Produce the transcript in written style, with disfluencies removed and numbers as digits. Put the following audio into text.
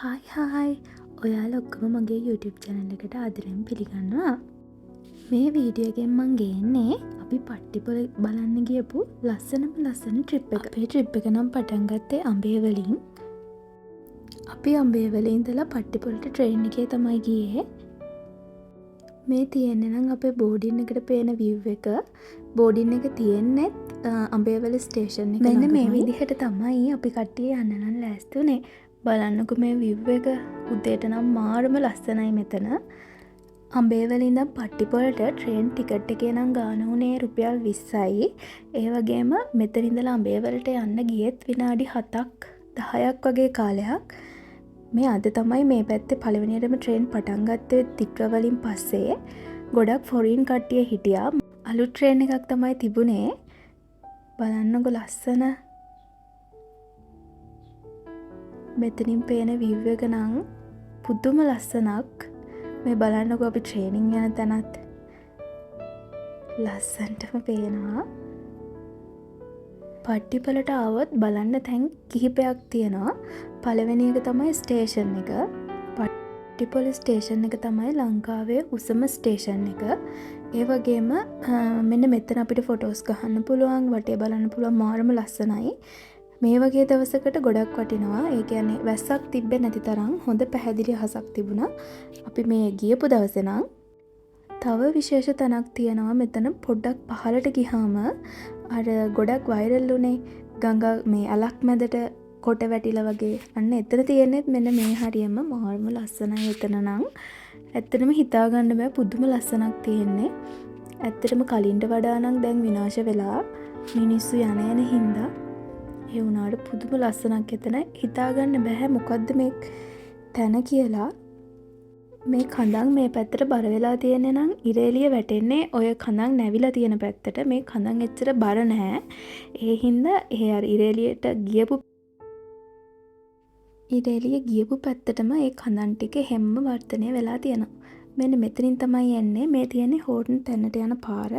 Hi ඔයාලා ඔක්කොම මගේ YouTube channel එකට ආදරෙන් පිළිගන්නවා. මේ වීඩියෝ එකෙන් මං ගේන්නේ අපි පට්ටිපොල බලන්න ගියපු ලස්සන ට්‍රිප් එක. අපේ ට්‍රිප් එක නම් පටන් ගත්තේ අඹේවලින්. අපි අඹේවලින් ඉඳලා පට්ටිපොලට ට්‍රේන් එකේ තමයි ගියේ. මේ තියෙන්නේ නම් අපේ බෝඩින් එකට පේන view එක. බෝඩින් එක තියෙන්නේ අඹේවල ස්ටේෂන් එක. මෙන්න මේ විදිහට තමයි අපි කට්ටිය යන්න නම් ලෑස්ති උනේ. බලන්නකෝ මේ view එක උදේට නම් මාරම ලස්සනයි මෙතන. අඹේවල ඉඳන් පට්ටිපොලට ට්‍රේන් ටිකට් එකේ නම් ගාන උනේ රුපියල් 20යි. ඒ වගේම මෙතන ඉඳලා අඹේවලට යන්න ගියෙත් විනාඩි 7ක් 10ක් වගේ කාලයක්. මේ අද තමයි මේ පැත්තේ පළවෙනියටම ට්‍රේන් පටන් ගත්තේ තිට්‍රවලින් පස්සේ. ගොඩක් ෆොරින් කට්ටිය හිටියා. අලුත් ට්‍රේන් එකක් තමයි තිබුණේ. බලන්නකෝ ලස්සන මෙතනින් පේන view එක නම් පුදුම ලස්සනක්. මේ බලන්නකෝ අපි ට්‍රේනින් යන තැනත් ලස්සනටම පේනවා. පට්ටිපොලට ආවොත් බලන්න තැන් කිහිපයක් තියෙනවා. පළවෙනි එක තමයි ස්ටේෂන් එක. පට්ටිපොල ස්ටේෂන් එක තමයි ලංකාවේ උසම ස්ටේෂන් එක. ඒ වගේම මෙන්න මෙතන අපිට ෆොටෝස් ගහන්න පුළුවන්, වටේ බලන්න පුළුවන්, මාරම ලස්සනයි. මේ වගේ දවසකට ගොඩක් වටිනවා. ඒ කියන්නේ වැස්සක් තිබ්බේ නැති තරම් හොඳ පැහැදිලි අහසක් තිබුණා. අපි මේ ගියපු දවසේ නම් තව විශේෂ තැනක් තියෙනවා. මෙතන පොඩ්ඩක් පහළට ගියාම අර ගොඩක් වයිරල් උනේ ගඟ මේ අලක් මැදට කොට වැටිලා වගේ. අන්න එතන තියෙන්නේ මෙන්න මේ හරියම මාරම ලස්සනයි එතන නම්. ඇත්තටම හිතා ගන්න බෑ පුදුම ලස්සනක් තියෙන්නේ. ඇත්තටම කලින්ට වඩා නම් දැන් විනාශ වෙලා මිනිස්සු යන හින්දා ඒ වුණාට පුදුම ලස්සනක් එතන. හිතාගන්න බැහැ මොකද්ද මේ තැන කියලා. මේ කඳන් මේ පැත්තට බර වෙලා තියෙන්නේ නම් ඉරේලිය වැටෙන්නේ ඔය කඳන් නැවිලා තියෙන පැත්තට. මේ කඳන් එච්චර බර නැහැ. ඒ හින්දා ඒ අර ඉරේලියට ගියපු පැත්තටම ඒ කඳන් ටික හැම්ම වර්ධනය වෙලා තියෙනවා. මෙන්න මෙතනින් තමයි යන්නේ. මේ තියෙන්නේ හෝර්න් තැන්නට යන පාර.